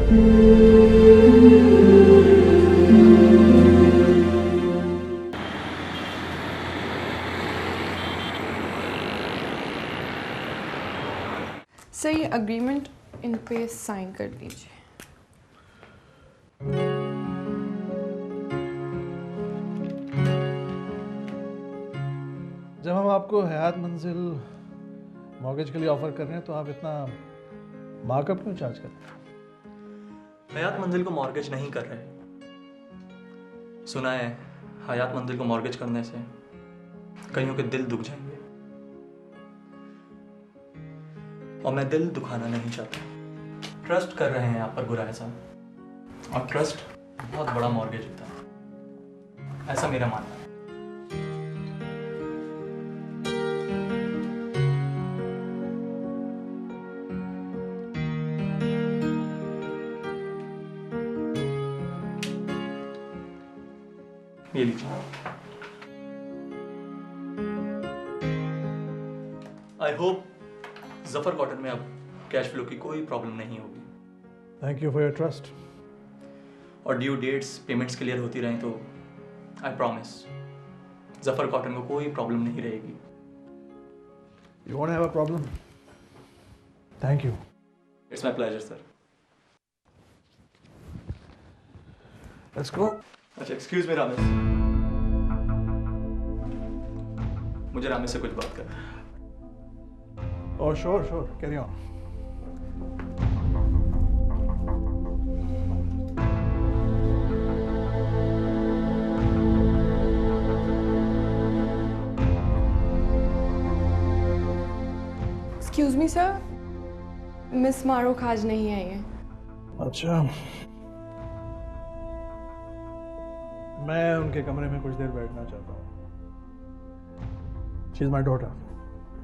Sir ये agreement इन पे sign कर दीजिए। जब हम आपको हयात मंजिल मॉर्गेज के लिए ऑफर कर रहे हैं तो आप इतना मार्कअप क्यों चार्ज करते हैं? हयात मंजिल को मॉर्गेज नहीं कर रहे। सुना है हयात मंजिल को मॉर्गेज करने से कईयों के दिल दुख जाएंगे, और मैं दिल दुखाना नहीं चाहता। ट्रस्ट कर रहे हैं आप पर गुराया साहब, और ट्रस्ट बहुत बड़ा मॉर्गेज होता है, ऐसा मेरा मानना है। ये लीजिए। आई होप जफर कॉटन में अब कैश फ्लो की कोई प्रॉब्लम नहीं होगी। Thank you for your trust. और ड्यू डेट्स पेमेंट्स क्लियर होती रहें तो आई प्रॉमिस जफर कॉटन को कोई प्रॉब्लम नहीं रहेगी। You won't have a problem. Thank you. It's my pleasure sir. Let's go. अच्छा एक्सक्यूज मी रामेश, मुझे रामेश से कुछ बात करना है। Oh, sure, carry on. Excuse me sir, miss Marukh आज नहीं आई है। अच्छा, मैं उनके कमरे में कुछ देर बैठना चाहता हूँ। She is my daughter.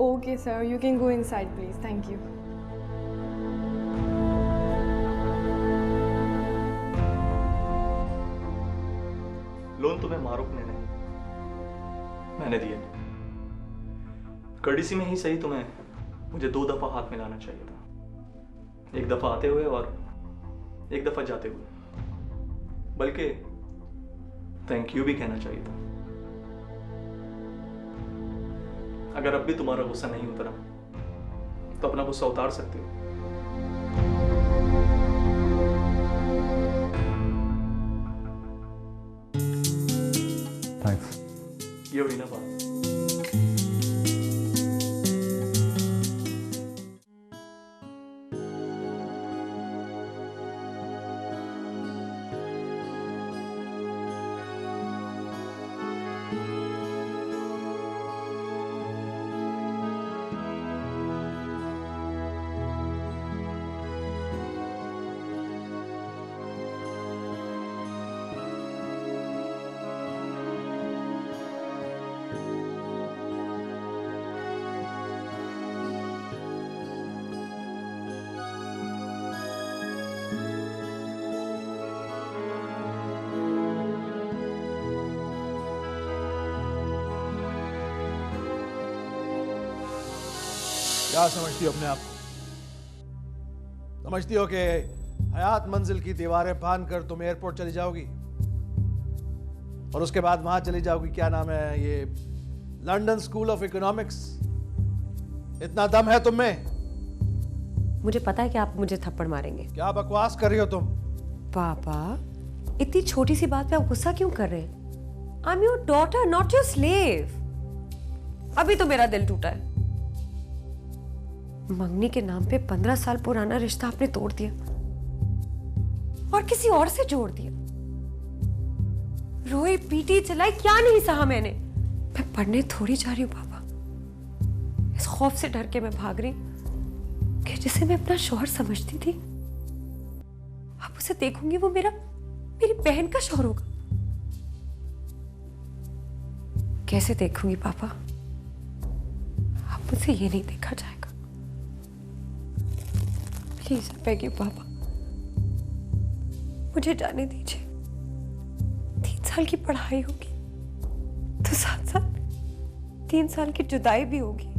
Okay sir, you can go inside please. Thank you. Loan तुम्हें मारूफ ने नहीं, मैंने दिया। कर्डिसी में ही सही तुम्हें मुझे 2 दफा हाथ मिलाना चाहिए था, एक दफा आते हुए और एक दफा जाते हुए, बल्कि थैंक यू भी कहना चाहिए था। अगर अब भी तुम्हारा गुस्सा नहीं उतरा तो अपना गुस्सा उतार सकते हो। थैंक्स। ये हुई ना बात। क्या समझती हो अपने आप को? समझती हो कि हयात मंजिल की दीवारें फान कर तुम एयरपोर्ट चली जाओगी और उसके बाद वहां चली जाओगी, क्या नाम है ये, लंदन स्कूल ऑफ इकोनॉमिक्स? इतना दम है तुम में? मुझे पता है कि आप मुझे थप्पड़ मारेंगे। क्या बकवास कर रही हो तुम? पापा, इतनी छोटी सी बात पे आप गुस्सा क्यों कर रहे हैं? I am your daughter, not your slave. अभी तो मेरा दिल टूटा है। मंगनी के नाम पे 15 साल पुराना रिश्ता आपने तोड़ दिया और किसी और से जोड़ दिया। रोई पीटी चलाई, क्या नहीं सहा मैंने। मैं पढ़ने थोड़ी जा रही हूँ पापा, इस खौफ से डर के मैं भाग रही कि जिसे मैं अपना शौहर समझती थी, अब उसे देखूंगी वो मेरी बहन का शौहर होगा। कैसे देखूंगी पापा? अब मुझसे ये नहीं देखा जाएगा। प्लीज बेग यू पापा, मुझे जाने दीजिए। 3 साल की पढ़ाई होगी तो साथ साथ 3 साल की जुदाई भी होगी।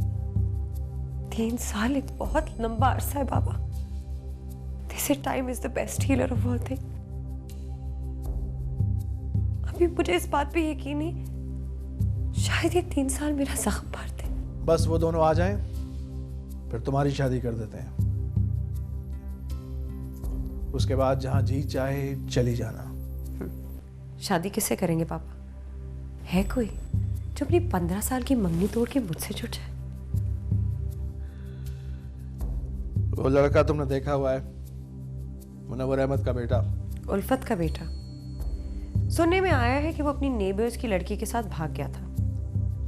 3 साल एक बहुत लंबा अरसा है बाबा। दिस से time is the best healer of all thing. अभी मुझे इस बात पे यकीन नहीं, शायद ये 3 साल मेरा जख्म भर दे। बस वो दोनों आ जाएं, फिर तुम्हारी शादी कर देते हैं। उसके बाद जहां जी चाहे चली जाना। शादी किससे करेंगे पापा? है कोई जो अपनी 15 साल की मंगनी तोड़ के मुझसे जुड़ जाए? वो लड़का तुमने देखा हुआ है, मुनव्वर अहमद का बेटा। उल्फत का बेटा। सुनने में आया है कि वो अपनी नेबर्स की लड़की के साथ भाग गया था।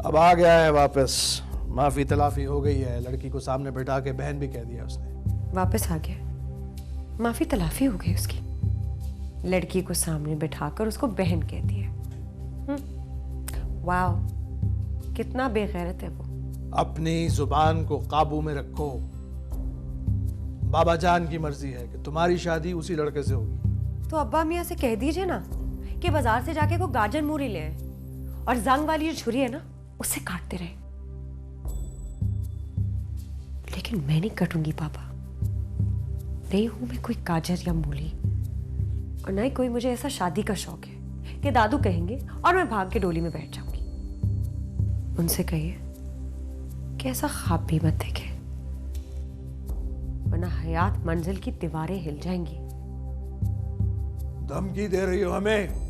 अब आ गया है वापस, माफी तलाफी हो गई है, लड़की को सामने बैठा के बहन भी कह दिया उसने। वापस आ गया, माफी तलाफी हो गई उसकी, लड़की को सामने बिठाकर उसको बहन कह दिया। वाओ, कितना बेगैरत है वो। अपनी जुबान को काबू में रखो। बाबा जान की मर्जी है कि तुम्हारी शादी उसी लड़के से होगी। तो अब्बा मियाँ से कह दीजिए ना कि बाजार से जाके को गाजर मूरी ले आए और जंग वाली जो छुरी है ना उससे काटते रहे। लेकिन मैं नहीं कटूंगी पापा, नहीं हूं मैं कोई गाजर या मूली, और ना ही कोई मुझे ऐसा शादी का शौक है कि दादू कहेंगे और मैं भाग के डोली में बैठ जाऊंगी। उनसे कहिए कि ऐसा ख्वाब भी मत देखे, वरना हयात मंजिल की दीवारें हिल जाएंगी। धमकी दे रही हो हमें?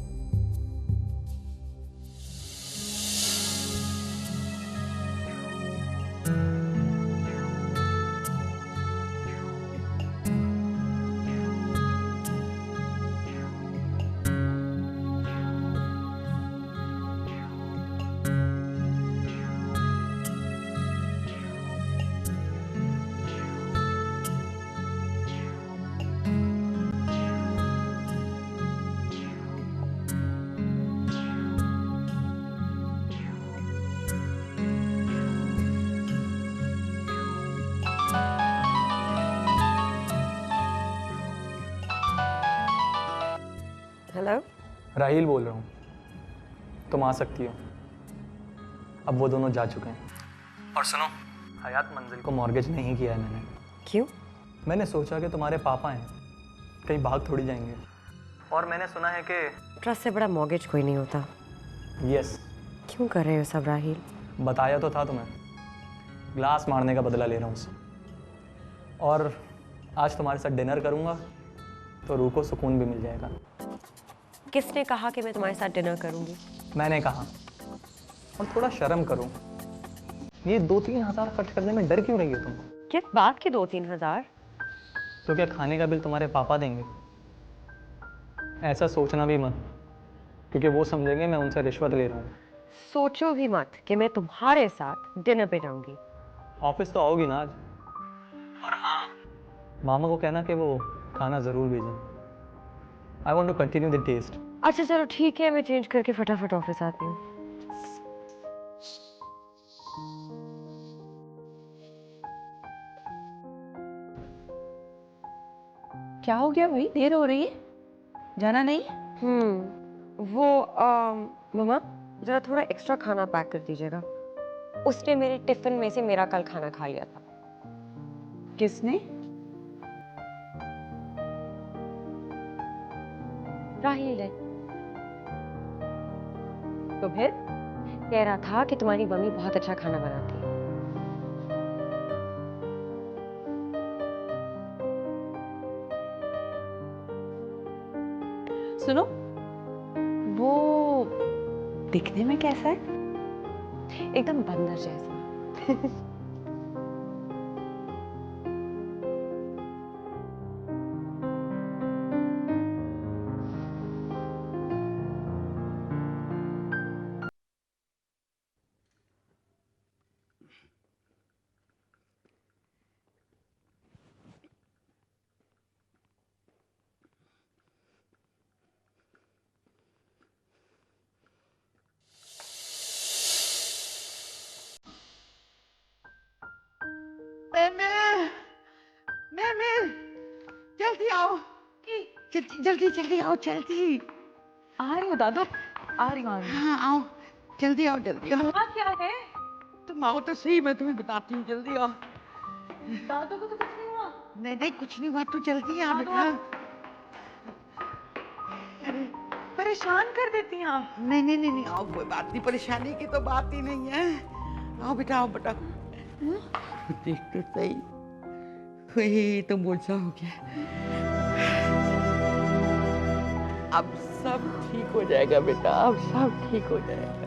हेलो, राहील बोल रहा हूँ, तुम आ सकती हो। अब वो दोनों जा चुके हैं। और सुनो, हयात मंजिल को मॉर्गेज नहीं किया है मैंने। क्यों? मैंने सोचा कि तुम्हारे पापा हैं, कहीं भाग थोड़ी जाएंगे। और मैंने सुना है कि ट्रस्ट से बड़ा मॉर्गेज कोई नहीं होता। यस। क्यों कर रहे हो सब राहील? बताया तो था तुम्हें, ग्लास मारने का बदला ले रहा हूँ उससे। और आज तुम्हारे साथ डिनर करूँगा तो रूह को सुकून भी मिल जाएगा। किसने कहा कि मैं तुम्हारे साथ डिनर करूंगी? मैंने कहा। और थोड़ा शर्म करो, ये 2-3 हज़ार खर्च करने में डर क्यों रही हो तुम? किस बात के 2-3 हजार? तो क्या खाने का बिल तुम्हारे पापा देंगे? ऐसा सोचना भी मत, क्योंकि वो समझेंगे मैं उनसे रिश्वत ले रहा हूँ। सोचो भी मत कि मैं तुम्हारे साथ डिनर पे जाऊंगी। ऑफिस तो आओगी ना आज? और हाँ, मामा को कहना कि वो खाना ज़रूर भेजें। I want to continue the taste. अच्छा चलो ठीक है, मैं चेंज करके फटाफट ऑफिस आती हूँ। क्या हो गया भाई, देर हो रही है, जाना नहीं? वो मम्मा जरा थोड़ा एक्स्ट्रा खाना पैक कर दीजिएगा। उसने मेरे टिफिन में से मेरा कल खाना खा लिया था। किसने? राहील ने। तो फिर? कह रहा था कि तुम्हारी मम्मी बहुत अच्छा खाना बनाती है। सुनो, वो दिखने में कैसा है? एकदम बंदर जैसा। जल्दी आओ, जल्दी जल्दी आओ, जल्दी। आ रही हो दादू, आ रही हूँ। हाँ आओ, जल्दी आओ, जल्दी आओ। क्या है? तुम आओ तो सही, मैं तुम्हें बताती हूँ, जल्दी आओ। दादू को तो कुछ नहीं हुआ? नहीं नहीं कुछ नहीं हुआ, तू जल्दी आ बेटा। परेशान कर देती हैं आप। नहीं नहीं नहीं नहीं आओ, कोई बात नहीं, परेशानी की तो बात ही नहीं है। आओ बेटा, आओ बेटा। देख तो सही, वही तो मोजा हो गया। अब सब ठीक हो जाएगा बेटा, अब सब ठीक हो जाएगा।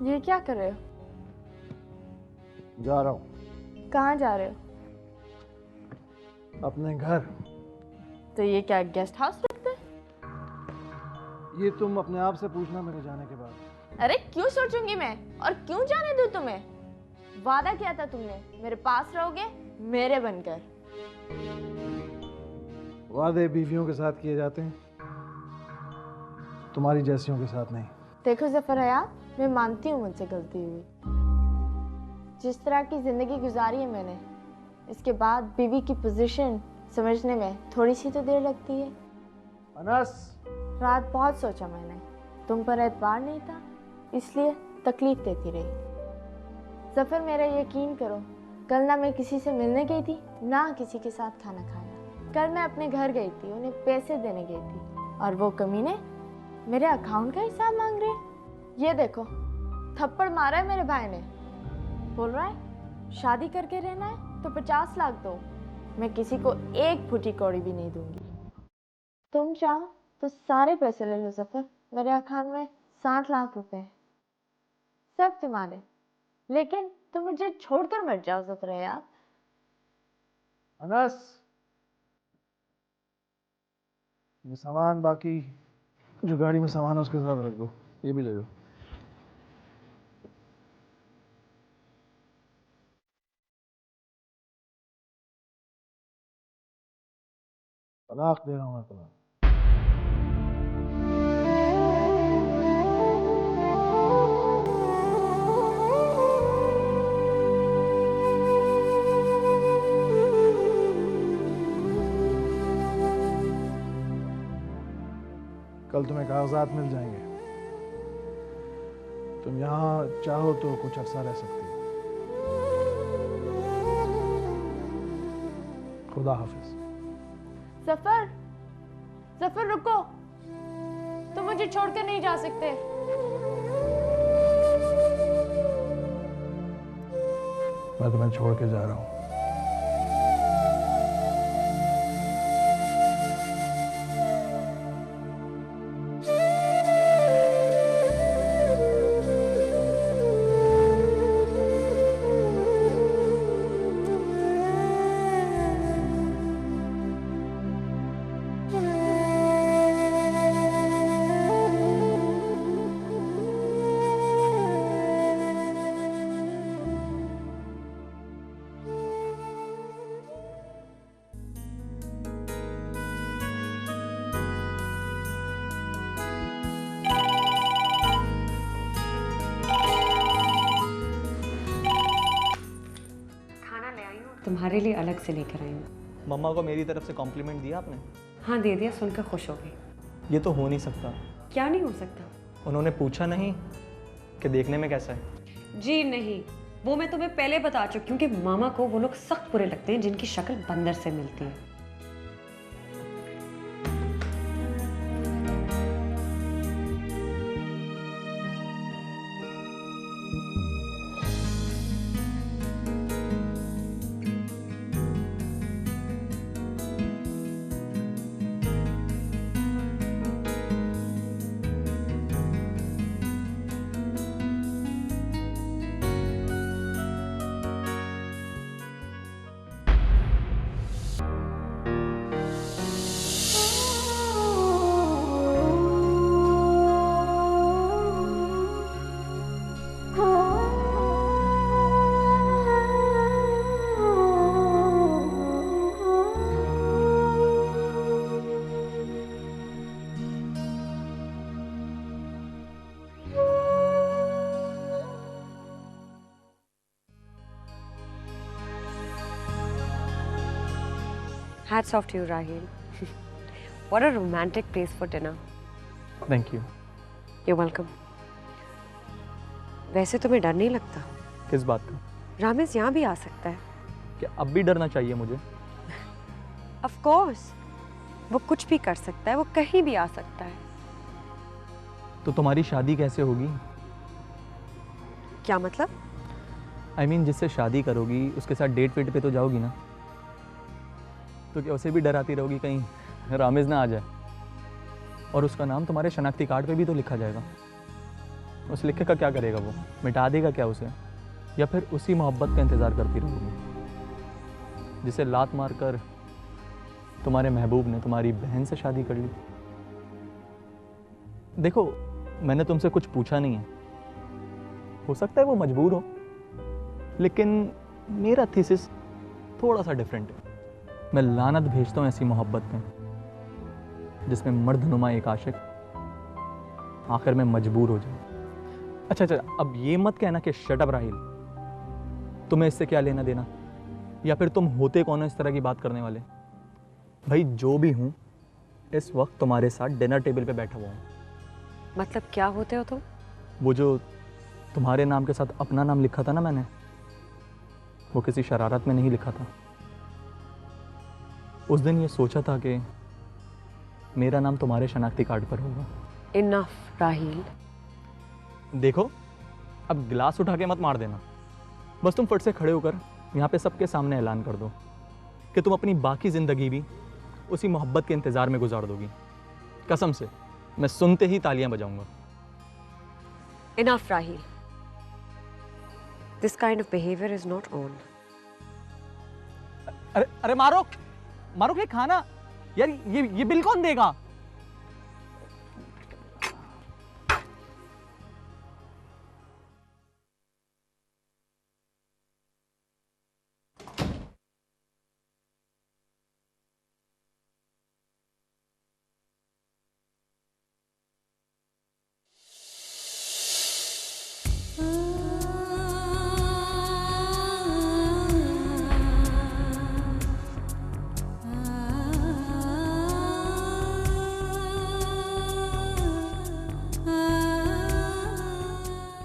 ये क्या कर रहे हो? जा रहा हूँ कहाँ जा रहे हो? अपने घर। तो ये क्या गेस्ट हाउस रखते हैं? ये तुम अपने आप से पूछना मेरे जाने के बाद। अरे क्यों सोचूंगी मैं, और क्यों जाने दूँ तुम्हें? वादा किया था तुमने, मेरे पास रहोगे मेरे बनकर। वादे बीवियों के साथ किए जाते हैं, तुम्हारी जैसियों के साथ नहीं। देखो ज़फ़र हयात, मैं मानती हूँ मुझसे गलती हुई। जिस तरह की ज़िंदगी गुजारी है मैंने, इसके बाद बीवी की पोजीशन समझने में थोड़ी सी तो देर लगती है। अनस, रात बहुत सोचा मैंने, तुम पर एतबार नहीं था, इसलिए तकलीफ देती रही। ज़फ़र मेरा यकीन करो, कल ना मैं किसी से मिलने गई थी, ना किसी के साथ खाना खाया। कल मैं अपने घर गई थी, उन्हें पैसे देने गई थी, और वो कमीने मेरे अकाउंट का हिसाब मांग रहे हैं। ये देखो, थप्पड़ मारा है मेरे भाई ने, बोल रहा है शादी करके रहना है तो 50 लाख दो, मैं किसी को एक फुटी कौड़ी भी नहीं दूंगी। तुम चाहो तो सारे पैसे ले लो ज़फ़र, मेरे अकाउंट में 60 लाख रुपए हैं, सब तुम्हारे, लेकिन तुम मुझे छोड़कर मत जाओ ज़फ़र यार। अनस, ये सामान बाकी जो गाड़ी में सामान है उसके साथ रख दो, ये भी ले लो। तलाक दे रहा हूँ मैं तुम्हें। कल तुम्हें कागजात मिल जाएंगे, तुम यहाँ चाहो तो कुछ अरसा रह सकती हो। खुदा हाफिज। ज़फ़र, ज़फ़र रुको, तुम मुझे छोड़कर नहीं जा सकते। मैं तुम्हें छोड़ के जा रहा हूँ। तुम्हारे लिए अलग से लेकर आई हूँ। मम्मा को मेरी तरफ से कॉम्प्लीमेंट दिया आपने? हाँ दे दिया, सुनकर खुश हो गई। ये तो हो नहीं सकता। क्या नहीं हो सकता? उन्होंने पूछा नहीं कि देखने में कैसा है? जी नहीं, वो मैं तुम्हें पहले बता चुकी हूँ कि मामा को वो लोग सख्त बुरे लगते हैं जिनकी शक्ल बंदर से मिलती है। Hats off to you, Raheel. What a romantic place for dinner. Thank you. You're welcome. वैसे तुम्हें डर नहीं लगता? किस बात का? रामेश यहाँ भी आ सकता है। क्या अब भी डरना चाहिए मुझे? Of course. वो कुछ भी कर सकता है, वो कहीं भी आ सकता है। तो तुम्हारी शादी कैसे होगी? क्या मतलब? I mean, जिससे शादी करोगी उसके साथ डेट वेट पे तो जाओगी ना? तो क्या उसे भी डराती रहोगी कहीं रामेश ना आ जाए? और उसका नाम तुम्हारे शनाख्ती कार्ड पे भी तो लिखा जाएगा। उस लिखे का क्या करेगा वो? मिटा देगा क्या उसे? या फिर उसी मोहब्बत का इंतज़ार करती रहोगी जिसे लात मार कर तुम्हारे महबूब ने तुम्हारी बहन से शादी कर ली? देखो, मैंने तुमसे कुछ पूछा नहीं है, हो सकता है वो मजबूर हो, लेकिन मेरा थीसिस थोड़ा सा डिफरेंट है। मैं लानत भेजता हूँ ऐसी मोहब्बत में जिसमें मर्दनुमा एक आशिक आखिर में मजबूर हो जाए। अच्छा, अब ये मत कहना कि शट अप राहिल, तुम्हें इससे क्या लेना देना, या फिर तुम होते कौन हो इस तरह की बात करने वाले? भाई जो भी हूँ, इस वक्त तुम्हारे साथ डिनर टेबल पे बैठा हुआ हूँ। मतलब क्या होते हो तुम? वो जो तुम्हारे नाम के साथ अपना नाम लिखा था ना मैंने, वो किसी शरारत में नहीं लिखा था। उस दिन ये सोचा था कि मेरा नाम तुम्हारे शनाख्ती कार्ड पर होगा। इनफ राहिल। देखो, अब गिलास उठा के मत मार देना, बस तुम फट से खड़े होकर यहाँ पे सबके सामने ऐलान कर दो कि तुम अपनी बाकी ज़िंदगी भी उसी मोहब्बत के इंतज़ार में गुजार दोगी। कसम से, मैं सुनते ही तालियां बजाऊंगा। Enough Rahil, this kind of behaviour is not on. अरे मारो के खाना यार, ये बिल कौन देगा?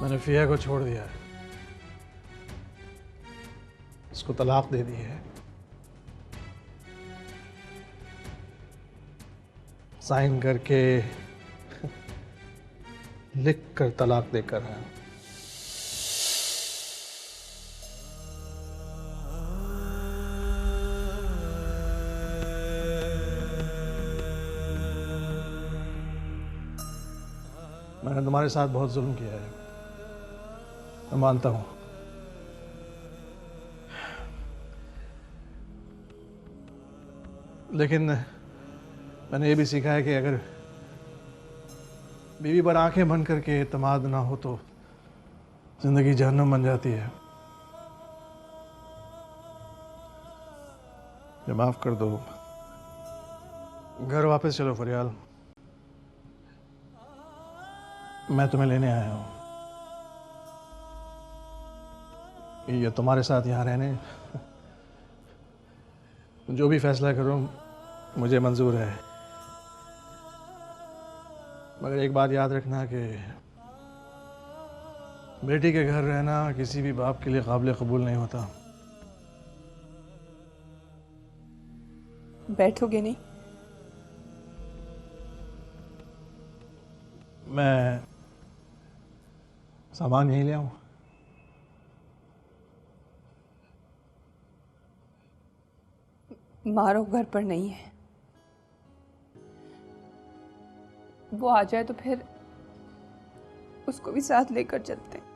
मैंने फिया को छोड़ दिया है, उसको तलाक दे दी है। साइन करके लिख कर तलाक देकर आया। मैंने तुम्हारे साथ बहुत जुल्म किया है, मैं मानता हूं, लेकिन मैंने ये भी सीखा है कि अगर बीवी पर आंखें बंद करके एतमाद ना हो तो जिंदगी जहन्नुम बन जाती है। ये माफ कर दो, घर वापस चलो फरियाल, मैं तुम्हें लेने आया हूं। ये तुम्हारे साथ यहाँ रहने जो भी फैसला करो मुझे मंजूर है, मगर एक बात याद रखना कि बेटी के घर रहना किसी भी बाप के लिए काबिल कबूल नहीं होता। बैठोगे नहीं? मैं सामान यहीं ले आऊं? मारो घर पर नहीं है। वो आ जाए तो फिर उसको भी साथ लेकर चलते हैं।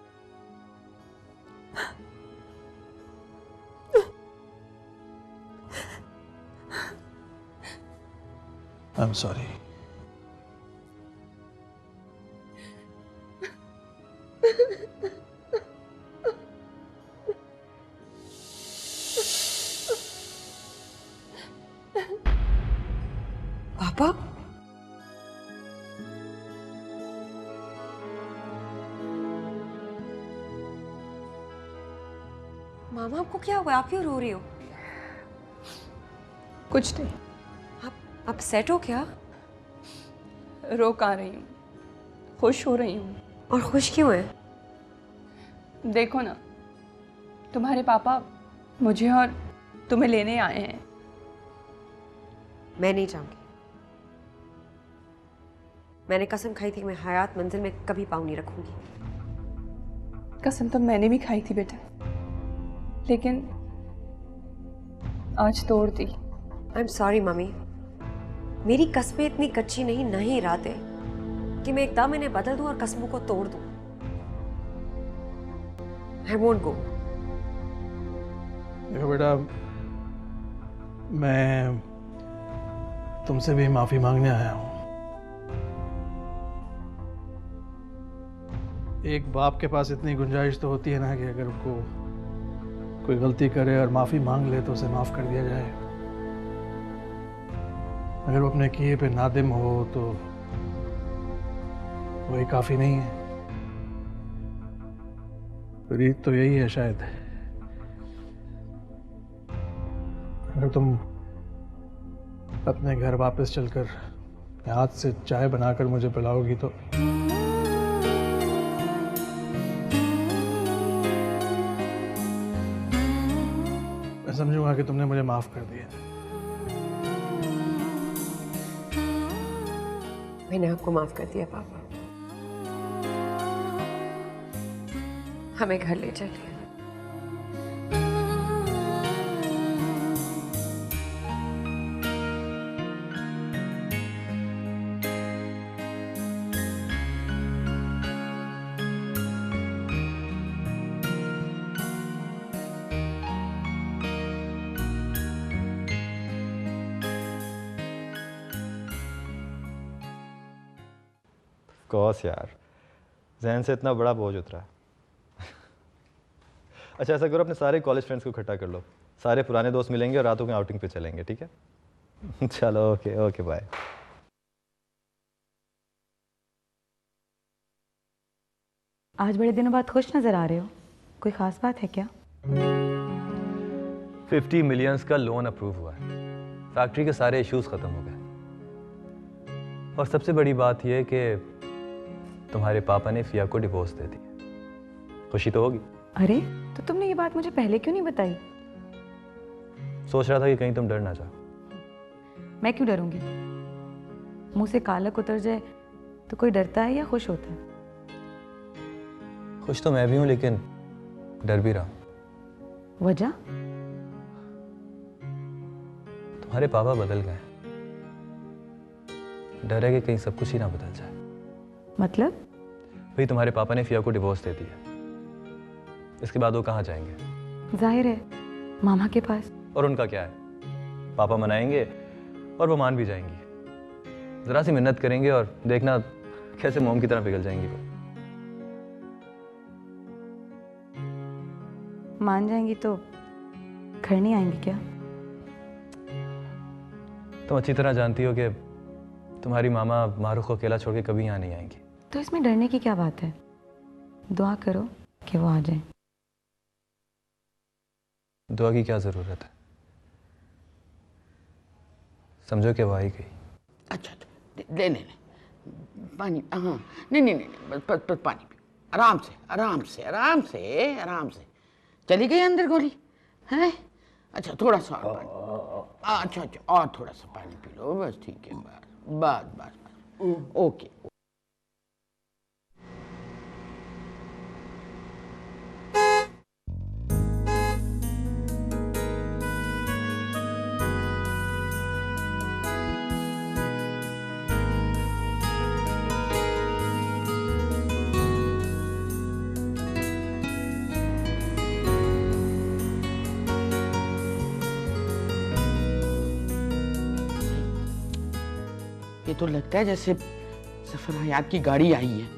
I'm sorry. पापा, मामा आपको क्या हुआ? आप क्यों रो रही हो? कुछ नहीं। आप सेट हो क्या? रो कहाँ रही हूँ, खुश हो रही हूँ। और खुश क्यों है? देखो ना, तुम्हारे पापा मुझे और तुम्हें लेने आए हैं। मैं नहीं जाऊंगी। मैंने कसम खाई थी कि मैं हयात मंजिल में कभी पाँव नहीं रखूंगी। कसम तो मैंने भी खाई थी बेटा, लेकिन आज तोड़ दी। आई एम सॉरी मम्मी, मेरी कस्में इतनी कच्ची नहीं, ना ही इरादे कि मैं एकदम इन्हें बदल दूं और कस्मों को तोड़ दूं। I won't go. देखो बेटा, मैं तुमसे भी माफी मांगने आया हूं। एक बाप के पास इतनी गुंजाइश तो होती है ना कि अगर उनको कोई गलती करे और माफी मांग ले तो उसे माफ कर दिया जाए। अगर वो अपने किए पे नादिम हो तो वही काफी नहीं है। रीत तो यही है शायद। अगर तुम अपने घर वापस चलकर हाथ से चाय बनाकर मुझे पिलाओगी तो मैं समझूंगा कि तुमने मुझे माफ कर दिया। मैंने आपको माफ कर दिया पापा। हमें घर ले चलिए। कोर्स यार, जहन से इतना बड़ा बोझ उतरा। अच्छा ऐसा करो, अपने सारे कॉलेज फ्रेंड्स को इकट्ठा कर लो, सारे पुराने दोस्त मिलेंगे और रातों में आउटिंग पे चलेंगे, ठीक है? चलो ओके ओके बाय। आज बड़े दिनों बाद खुश नजर आ रहे हो, कोई खास बात है क्या? 50 मिलियंस का लोन अप्रूव हुआ है, फैक्ट्री के सारे इश्यूज खत्म हो गए, और सबसे बड़ी बात यह कि तुम्हारे पापा ने फिया को डिवोर्स दे दिया। खुशी तो होगी। अरे तो तुमने ये बात मुझे पहले क्यों नहीं बताई? सोच रहा था कि कहीं तुम डर ना जाओ। मैं क्यों डरूंगी? मुंह से कालक उतर जाए तो कोई डरता है या खुश होता है? खुश तो मैं भी हूं, लेकिन डर भी रहा हूं। वजह? तुम्हारे पापा बदल गए, डर है कि कहीं सब कुछ ही ना बदल जाए। मतलब? भाई तुम्हारे पापा ने फिया को डिवोर्स दे दिया, इसके बाद वो कहाँ जाएंगे? जाहिर है मामा के पास। और उनका क्या है, पापा मनाएंगे और वो मान भी जाएंगी। जरा सी मिन्नत करेंगे और देखना कैसे मोम की तरह पिघल जाएंगी वो। मान जाएंगी तो घर नहीं आएंगी क्या? तुम अच्छी तरह जानती हो कि तुम्हारी मामा मारूख को अकेला छोड़ के कभी यहाँ नहीं आएंगी। तो इसमें डरने की क्या बात है? दुआ करो कि वो आ जाए। दुआ की क्या जरूरत है? समझो कि वो आई गई। अच्छा ले ले पानी। हाँ नहीं बस पानी पी, आराम से आराम से आराम से आराम से। चली गई अंदर गोली है? अच्छा थोड़ा सा और पानी। अच्छा और थोड़ा सा पानी पी लो, बस ठीक है, बस ओके। ये तो लगता है जैसे सफर हयात की गाड़ी आई है।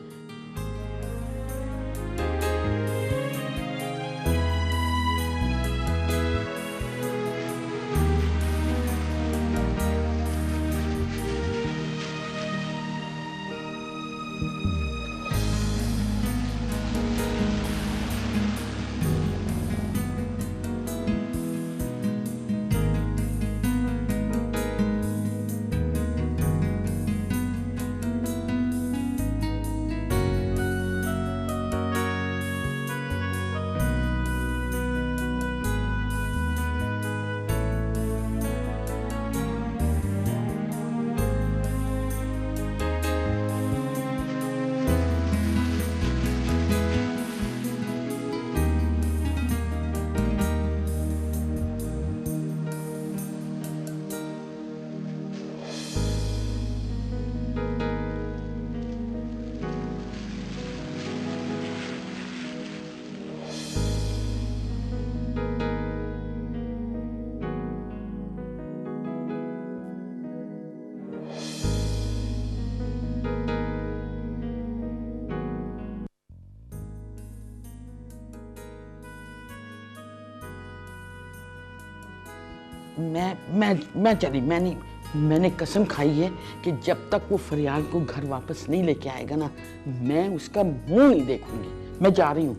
मैं चली, मैंने कसम खाई है कि जब तक वो फरियाद को घर वापस नहीं लेके आएगा ना, मैं उसका मुंह नहीं देखूंगी। मैं जा रही हूँ।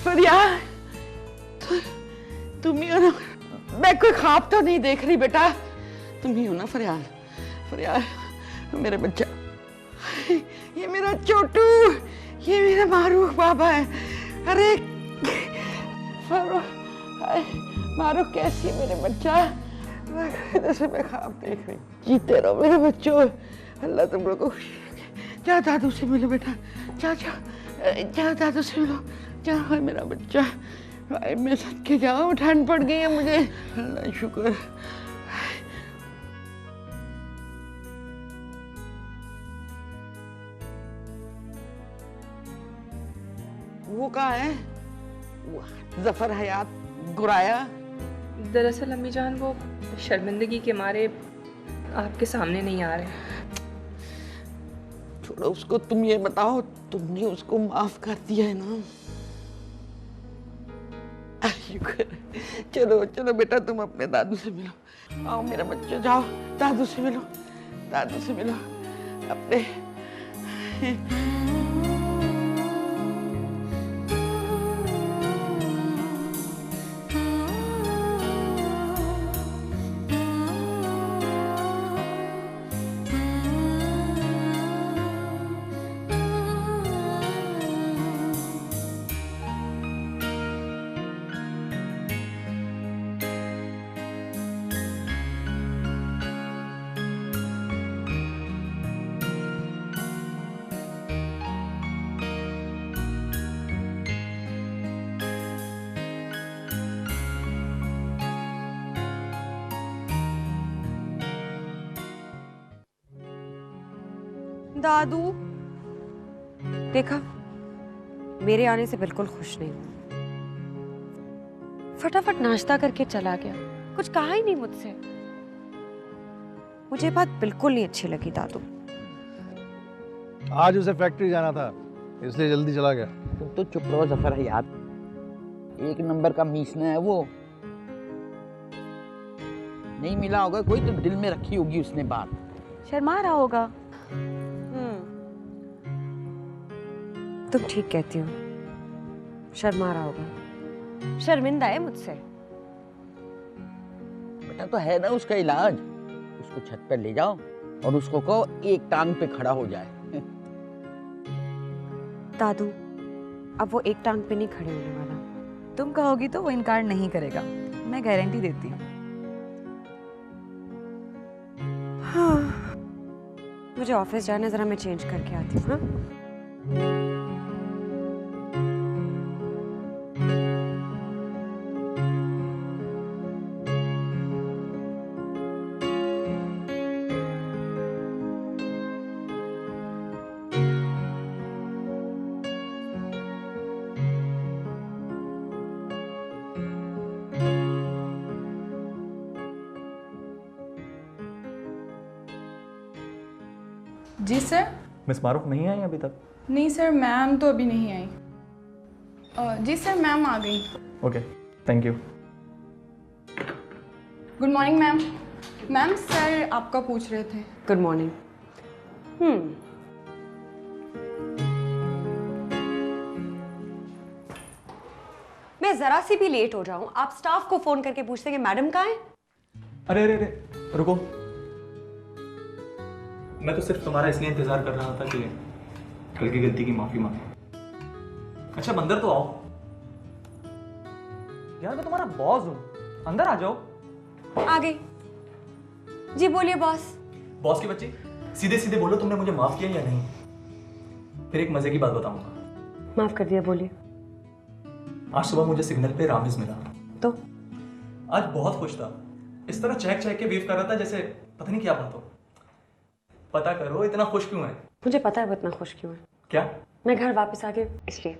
फरियाद तुम ही हो ना? मैं कोई ख्वाब तो नहीं देख रही बेटा, तुम ही हो ना फरियाद मेरे बच्चा, ये मेरा छोटू, ये मेरा मारूख बाबा है। अरे मारूख कैसी है मेरे बच्चा? जैसे मैं ख्वाब देख रही। जीते रहो मेरे बच्चों, अल्लाह तुम लोगों को। जा दादू से मिलो बेटा, जा दादू से मिलो, जा मेरा बच्चा। मैं सद के जाऊँ, ठंड पड़ गई है मुझे। अल्लाह शुक्र। वो कहाँ है? जफर हयात गुराया? दरअसल अम्मी जान वो शर्मिंदगी के मारे आपके सामने नहीं आ रहे। छोड़ो उसको, तुम ये बताओ तुमने उसको माफ कर दिया है ना? चलो चलो बेटा, तुम अपने दादू से मिलो। आओ मेरा बच्चा, जाओ दादू से मिलो, दादू से मिलो अपने। दादू देखा, मेरे आने से बिल्कुल खुश नहीं हुआ। फटाफट नाश्ता करके चला गया, कुछ कहा ही नहीं मुझसे। मुझे बात बिल्कुल नहीं अच्छी लगी दादू। आज उसे फैक्ट्री जाना था इसलिए जल्दी चला गया। तुम तो चुप रहो जफर हयात, एक नंबर का मीसना है वो। नहीं मिला होगा कोई तो दिल में रखी होगी उसने बात। शर्मा रहा होगा। तुम ठीक कहती हो, शर्मा रहा होगा। शर्मिंदा है मुझसे। बेटा तो है ना उसका इलाज, उसको छत पर ले जाओ और उसको कहो एक टांग पे खड़ा हो जाए। दादू अब वो एक टांग पे नहीं खड़े होने वाला। तुम कहोगी तो वो इनकार नहीं करेगा, मैं गारंटी देती हूँ। हाँ, मुझे ऑफिस जाना, जरा मैं चेंज करके आती हूँ। हाँ जी सर। मिस मारूफ नहीं आई अभी तक? नहीं सर, मैम तो अभी नहीं आई। जी सर, मैम आ गई। Okay, thank you. Good morning ma'am. Ma'am sir आपका पूछ रहे थे। Good morning. मैं जरा सी भी लेट हो जाऊं, आप स्टाफ को फोन करके पूछते हैं कि मैडम कहाँ है? अरे अरे अरे रुको, मैं तो सिर्फ तुम्हारा इसलिए इंतजार कर रहा था कि कल की गलती की माफी मांगो। अच्छा अंदर तो आओ यार, मैं तुम्हारा बॉस हूं, अंदर आ जाओ। आ गई। जी बोलिए बॉस। बॉस की बच्ची, सीधे सीधे बोलो तुमने मुझे माफ किया या नहीं। फिर एक मजे की बात बताऊंगा। माफ कर दिया, बोलिए। आज सुबह मुझे सिग्नल पे रामिज मिला। तो आज बहुत खुश था, इस तरह चहक चहक के वेव कर रहा था जैसे पता नहीं क्या बात हो। पता करो इतना खुश क्यों है? मुझे पता है वो इतना खुश क्यों है। क्या? मैं घर वापस आ गई इसलिए।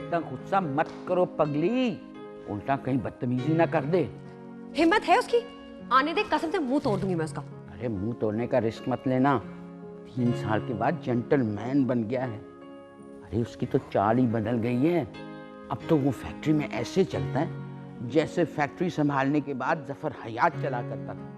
इतना गुस्सा मत करो पगली, उल्टा कहीं बदतमीजी ना कर दे। हिम्मत है उसकी, आने दे, कसम से मुंह तोड़ दूंगी मैं उसका। अरे मुंह तोड़ने का रिस्क मत लेना, 3 साल के बाद जेंटलमैन बन गया है। अरे उसकी तो चाल ही बदल गई है। अब तो वो फैक्ट्री में ऐसे चलता है जैसे फैक्ट्री संभालने के बाद जफर हयात चला करता था।